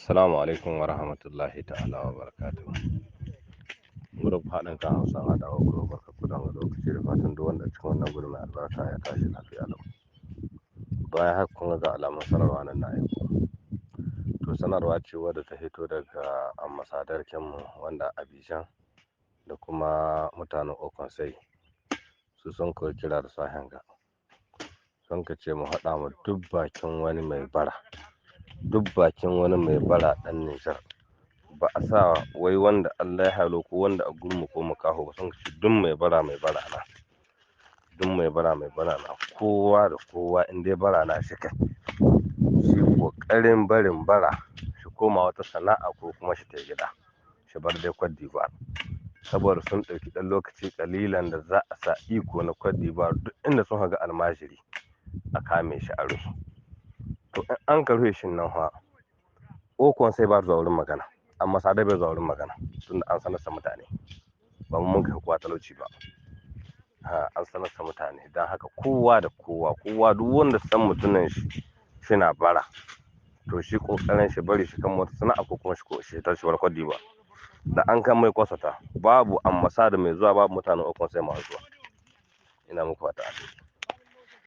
Assalamu alaikum wa rahmatullahi ta'ala wa barakatuhu. Gurin faɗin kan Hausawa da Hausa barka ku da lokaci da fatan duk wanda cikin wannan gurin mai albarka ya tashi lafiya lau. Bayan haka kun ga alamun sanarwa nan na aiko. To sanarwa ce wadda ta hito daga ambasadar mu wanda Abidjan da kuma mutanen Okonsai su sun koyi kira da sahen ga. Sun ka ce mu haɗa mu duk bakin wani mai bara. Duk bakin wani mai bara ɗan Nijar ba a sa wai wanda Allah ya halo ko wanda a gurmu ko makaho ba, sun ce duk mai bara na, duk mai bara na, kowa da kowa in dai bara na shi kai shi ƙoƙarin barin bara shi koma wata sana'a ko kuma shi ta gida shi bar dai Cote d'Ivoire, saboda sun ɗauki ɗan lokaci ƙalilan da za a sa iko na Cote d'Ivoire duk inda sun ga almajiri a kame shi a rufe. To in an ka rufe shi nan fa Okonsai ba zuwa wurin magana, amma Sada bai zuwa wurin magana tunda an sanar da mutane ba mun kai kowa talauci ba. An sanar da mutane don haka kowa da kowa duk wanda san mutumin shi shina bara to shi ƙoƙarin shi bari shi kan wata sana'a ko kuma shi tar shi bar Cote d'Ivoire. Da an kan mai kwasata babu ambasada mai zuwa babu mutanen Okonsai masu zuwa. Ina muku fata alheri.